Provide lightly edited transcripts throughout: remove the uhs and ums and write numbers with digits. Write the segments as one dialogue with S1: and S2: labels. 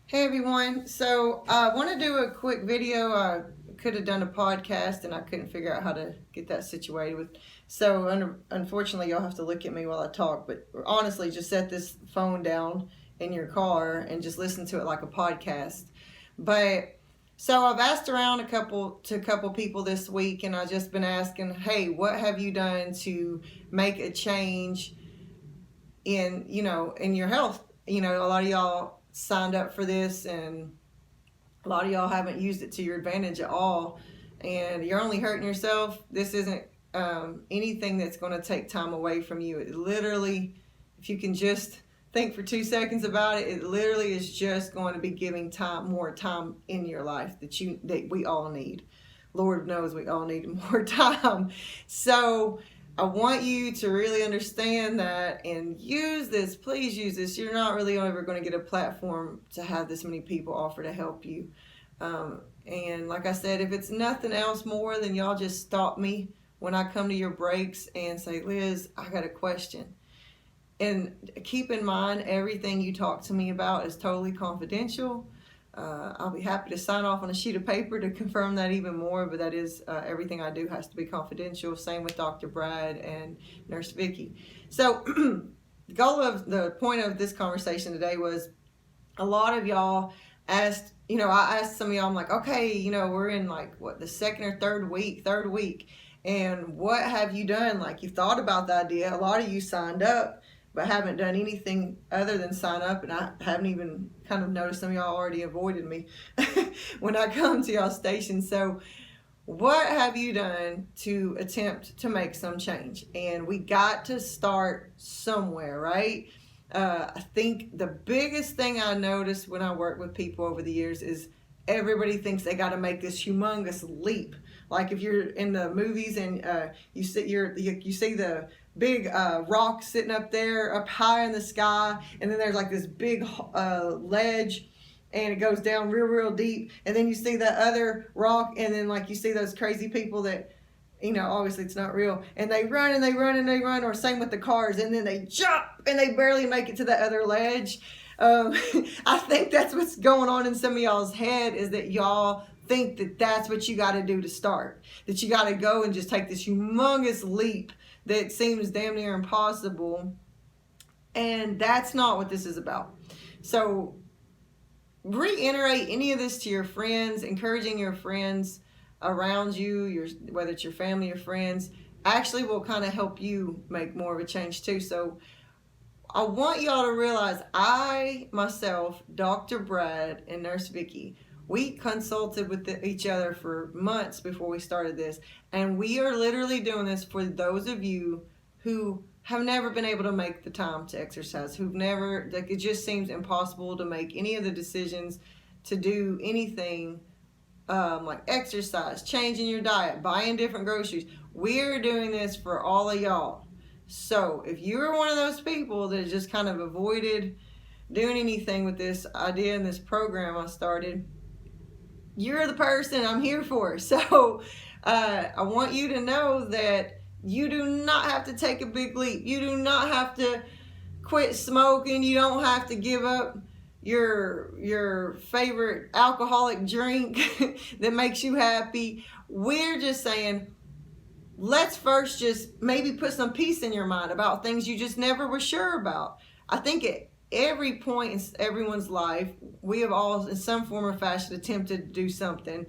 S1: Hey everyone, so I want to do a quick video. I could have done a podcast and I couldn't figure out how to get that situated with. So unfortunately, you'll have to look at me while I talk. But honestly, just set this phone down in your car and just listen to it like a podcast. But so I've asked around a couple people this week, and I've just been asking, hey, what have you done to make a change in your health? A lot of y'all signed up for this, and a lot of y'all haven't used it to your advantage at all, and you're only hurting yourself. This isn't anything that's going to take time away from you. It literally, if you can just think for 2 seconds about it, it literally is just going to be giving more time in your life that we all need. Lord knows we all need more time. So I want you to really understand that and use this. Please use this. You're not really ever going to get a platform to have this many people offer to help you. And like I said, if it's nothing else more than y'all just stop me when I come to your breaks and say, Liz, I got a question. And keep in mind, everything you talk to me about is totally confidential. I'll be happy to sign off on a sheet of paper to confirm that even more, but that is everything I do has to be confidential. Same with Dr. Brad and Nurse Vicky. So the point of this conversation today was a lot of y'all asked, I asked some of y'all, I'm like, okay, we're in like the second or third week. And what have you done? Like, you've thought about the idea. A lot of you signed up, but haven't done anything other than sign up. And I haven't even kind of noticed some of y'all already avoided me when I come to y'all station. So what have you done to attempt to make some change? And we got to start somewhere, right? I think the biggest thing I noticed when I work with people over the years is everybody thinks they got to make this humongous leap. Like if you're in the movies and you see the big rock sitting up there up high in the sky, and then there's like this big ledge, and it goes down real deep, and then you see that other rock, and then like you see those crazy people that obviously it's not real, and they run and they run and they run, or same with the cars, and then they jump and they barely make it to the other ledge. I think that's what's going on in some of y'all's head, is that y'all think that that's what you got to do to start, that you got to go and just take this humongous leap that seems damn near impossible, and that's not what this is about. So reiterate any of this to your friends, encouraging your friends around you, whether it's your family or friends, actually will kind of help you make more of a change too. So I want y'all to realize I, myself, Dr. Brad, and Nurse Vicky, we consulted with each other for months before we started this. And we are literally doing this for those of you who have never been able to make the time to exercise, it just seems impossible to make any of the decisions to do anything like exercise, changing your diet, buying different groceries. We're doing this for all of y'all. So if you're one of those people that just kind of avoided doing anything with this idea and this program I started, you're the person I'm here for. So I want you to know that you do not have to take a big leap. You do not have to quit smoking. You don't have to give up your favorite alcoholic drink that makes you happy. We're just saying, let's first just maybe put some peace in your mind about things you just never were sure about. I think at every point in everyone's life, we have all in some form or fashion attempted to do something,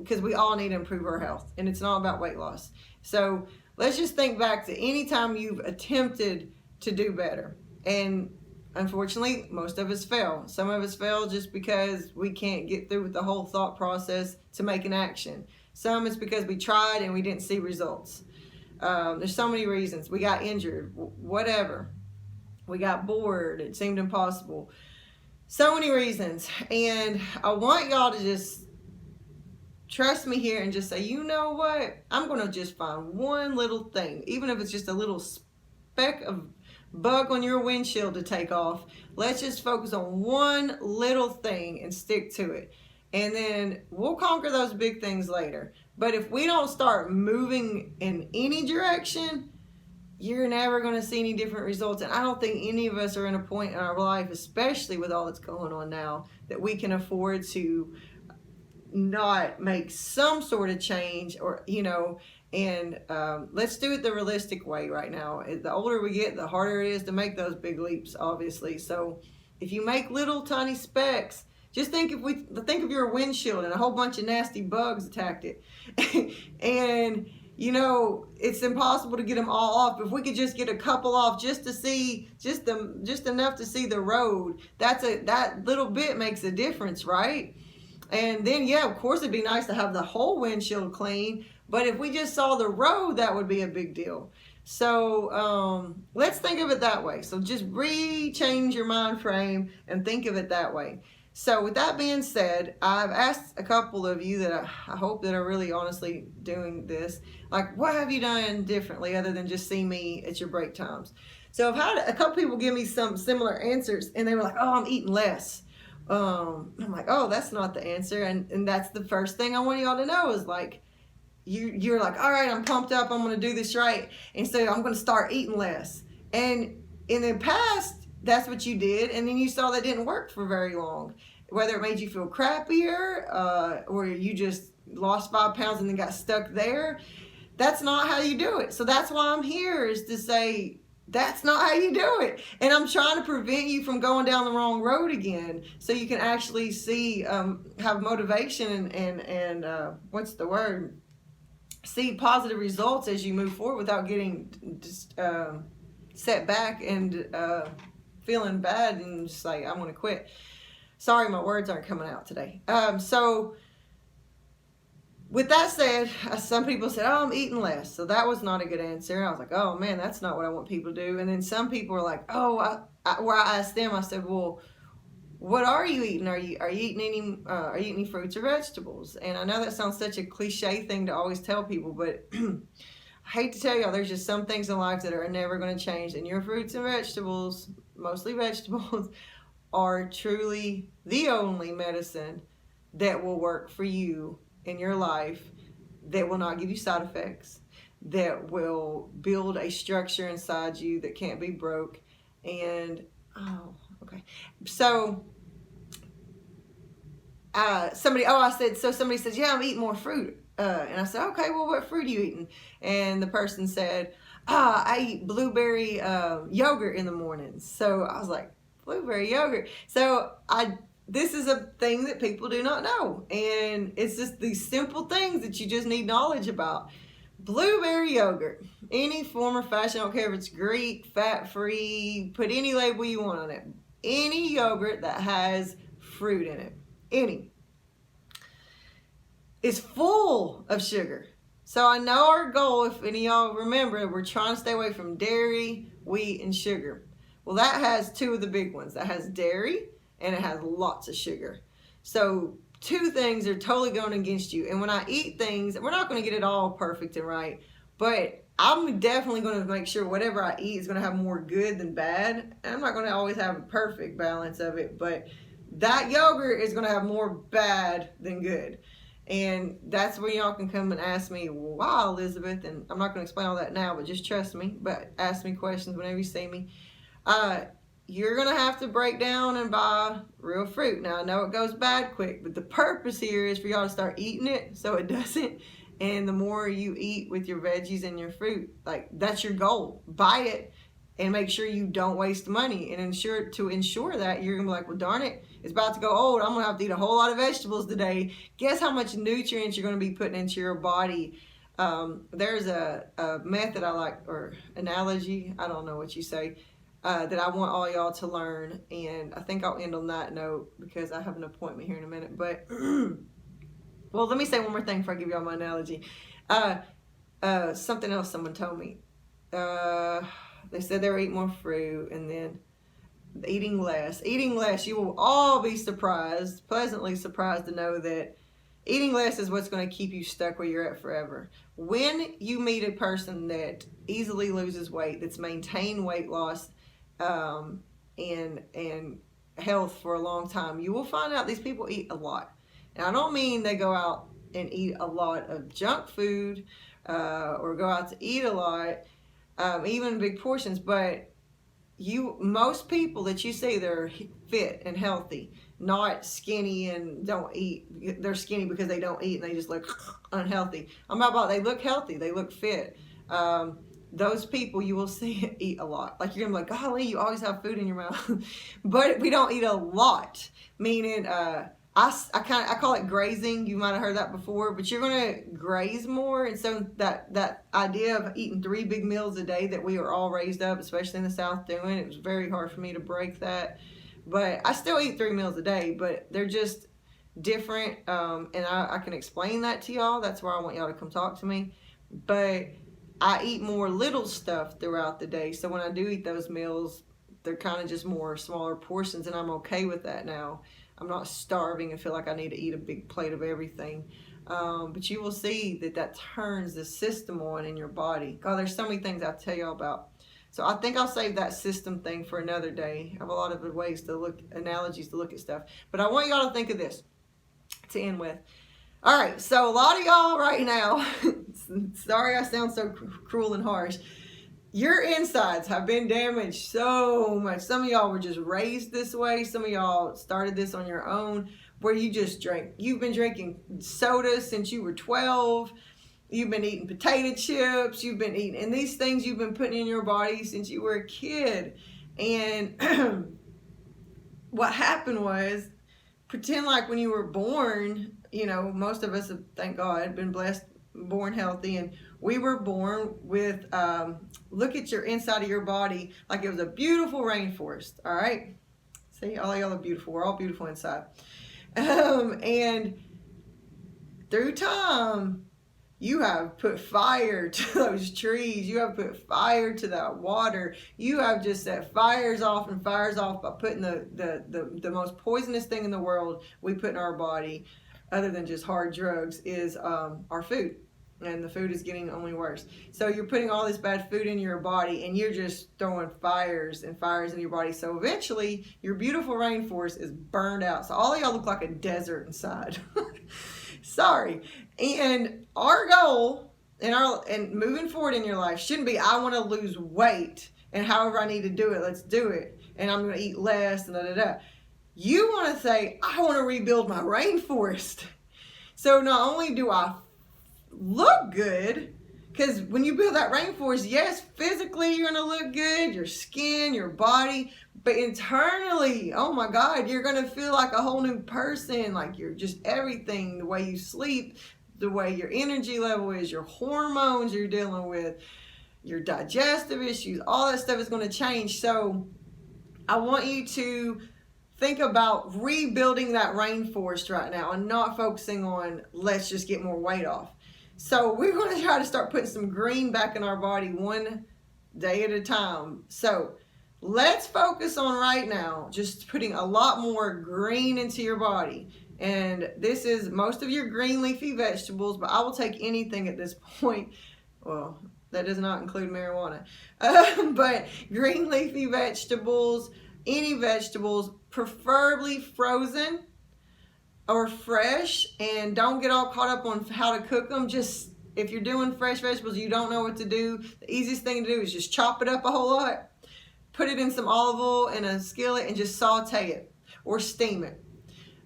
S1: because we all need to improve our health, and it's not about weight loss. So let's just think back to any time you've attempted to do better. And unfortunately, most of us fail. Some of us fail just because we can't get through with the whole thought process to make an action. Some it's because we tried and we didn't see results. There's so many reasons. We got injured, whatever. We got bored. It seemed impossible. So many reasons. And I want y'all to just trust me here and just say, you know what? I'm going to just find one little thing, even if it's just a little speck of bug on your windshield to take off. Let's just focus on one little thing and stick to it. And then we'll conquer those big things later. But if we don't start moving in any direction, you're never going to see any different results. And I don't think any of us are in a point in our life, especially with all that's going on now, that we can afford to not make some sort of change, or and let's do it the realistic way right now. The older we get, the harder it is to make those big leaps, obviously. So if you make little tiny specks, just think of your windshield and a whole bunch of nasty bugs attacked it and it's impossible to get them all off. If we could just get a couple off, just to see, just enough to see the road, that little bit makes a difference, right? And then, yeah, of course, it'd be nice to have the whole windshield clean, but if we just saw the road, that would be a big deal. So let's think of it that way. So just change your mind frame and think of it that way. So with that being said, I've asked a couple of you that I hope that are really honestly doing this, like, what have you done differently other than just see me at your break times? So I've had a couple people give me some similar answers, and they were like, oh, I'm eating less. I'm like, oh, that's not the answer. And that's the first thing I want y'all to know is, like, you're like, all right, I'm pumped up, I'm going to do this right, and so I'm going to start eating less. And in the past, that's what you did, and then you saw that didn't work for very long. Whether it made you feel crappier, or you just lost 5 pounds and then got stuck there, that's not how you do it. So that's why I'm here, is to say, that's not how you do it. And I'm trying to prevent you from going down the wrong road again, so you can actually see, have motivation and what's the word? See positive results as you move forward without getting just set back and feeling bad and just like, I'm going to quit. Sorry, my words aren't coming out today. So with that said, some people said, oh, I'm eating less. So that was not a good answer. I was like, oh man, that's not what I want people to do. And then some people were like, oh, where I asked them, I said, well, what are you eating? Are you eating any fruits or vegetables? And I know that sounds such a cliche thing to always tell people, but I hate to tell y'all, there's just some things in life that are never going to change. And your fruits and vegetables, mostly vegetables, are truly the only medicine that will work for you in your life, that will not give you side effects, that will build a structure inside you that can't be broke. And okay, so somebody says, yeah, I'm eating more fruit, and I said, okay, well, what fruit are you eating? And the person said, I eat blueberry yogurt in the mornings. So I was like, blueberry yogurt. So this is a thing that people do not know, and it's just these simple things that you just need knowledge about. Blueberry yogurt, any form or fashion, I don't care if it's Greek, fat-free, put any label you want on it. Any yogurt that has fruit in it, any, is full of sugar. So I know our goal, if any of y'all remember, we're trying to stay away from dairy, wheat, and sugar. Well, that has two of the big ones. That has dairy, and it has lots of sugar. So two things are totally going against you. And when I eat things, we're not going to get it all perfect and right, but I'm definitely going to make sure whatever I eat is going to have more good than bad. And I'm not going to always have a perfect balance of it, but that yogurt is going to have more bad than good. And that's where y'all can come and ask me, wow, Elizabeth, and I'm not going to explain all that now, but just trust me, but ask me questions whenever you see me. You're going to have to break down and buy real fruit. Now, I know it goes bad quick, but the purpose here is for y'all to start eating it so it doesn't. And the more you eat with your veggies and your fruit, like, that's your goal. Buy it and make sure you don't waste money, and ensure that you're going to be like, well, darn it, it's about to go old. I'm going to have to eat a whole lot of vegetables today. Guess how much nutrients you're going to be putting into your body. There's a method I like, or analogy, I don't know what you say, that I want all y'all to learn, and I think I'll end on that note because I have an appointment here in a minute. But well, let me say one more thing before I give y'all my analogy. Something else someone told me. They said they were eating more fruit, and then eating less. Eating less, you will all be surprised, pleasantly surprised to know that eating less is what's going to keep you stuck where you're at forever. When you meet a person that easily loses weight, that's maintained weight loss, and health for a long time, you will find out these people eat a lot. Now, I don't mean they go out and eat a lot of junk food, or go out to eat a lot. even big portions. But most people that you see, they're fit and healthy, not skinny and don't eat. They're skinny because they don't eat and they just look unhealthy. I'm not about, they look healthy, they look fit. Those people you will see eat a lot. Like, you're gonna be like, golly, you always have food in your mouth. But we don't eat a lot, meaning I call it grazing. You might have heard that before, but you're gonna graze more. And so that idea of eating 3 big meals a day that we were all raised up, especially in the South, doing, it was very hard for me to break that. But I still eat 3 meals a day, but they're just different. And I can explain that to y'all. That's why I want y'all to come talk to me. But I eat more little stuff throughout the day. So when I do eat those meals, they're kind of just more smaller portions, and I'm okay with that now. I'm not starving and feel like I need to eat a big plate of everything. But you will see that turns the system on in your body. God, there's so many things I'll tell y'all about. So I think I'll save that system thing for another day. I have a lot of ways to look, analogies to look at stuff. But I want y'all to think of this to end with. All right, so a lot of y'all right now, sorry I sound so cruel and harsh, your insides have been damaged so much. Some of y'all were just raised this way. Some of y'all started this on your own, where you just drank. You've been drinking soda since you were 12. You've been eating potato chips. You've been eating, and these things you've been putting in your body since you were a kid. And what happened was, pretend like when you were born, most of us have, thank God, been blessed, born healthy, and we were born with, look at your inside of your body like it was a beautiful rainforest, all right? See, all y'all are beautiful. We're all beautiful inside. And through time, you have put fire to those trees. You have put fire to that water. You have just set fires off and fires off by putting the most poisonous thing in the world we put in our body, other than just hard drugs, is our food. And the food is getting only worse. So you're putting all this bad food in your body, and you're just throwing fires and fires in your body. So eventually, your beautiful rainforest is burned out. So all of y'all look like a desert inside. Sorry. And our goal and moving forward in your life shouldn't be, I want to lose weight, and however I need to do it, let's do it. And I'm going to eat less, and da da da. You want to say, I want to rebuild my rainforest. So not only do I look good, because when you build that rainforest, yes, physically you're going to look good, your skin, your body, but internally, oh my God, you're going to feel like a whole new person. Like, you're just everything, the way you sleep, the way your energy level is, your hormones you're dealing with, your digestive issues, all that stuff is going to change. So I want you to think about rebuilding that rainforest right now and not focusing on, let's just get more weight off. So we're going to try to start putting some green back in our body one day at a time. So let's focus on right now just putting a lot more green into your body. And this is most of your green leafy vegetables, but I will take anything at this point. Well, that does not include marijuana. But green leafy vegetables, any vegetables, preferably frozen or fresh, and don't get all caught up on how to cook them. Just, if you're doing fresh vegetables, you don't know what to do, the easiest thing to do is just chop it up a whole lot, put it in some olive oil in a skillet, and just saute it or steam it.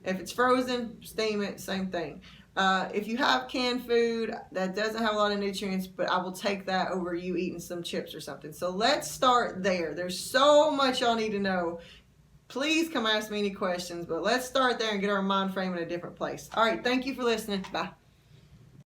S1: If it's frozen, steam it, same thing. If you have canned food that doesn't have a lot of nutrients, but I will take that over you eating some chips or something. So let's start there. There's so much y'all need to know. Please come ask me any questions, but let's start there and get our mind frame in a different place. All right, thank you for listening. Bye.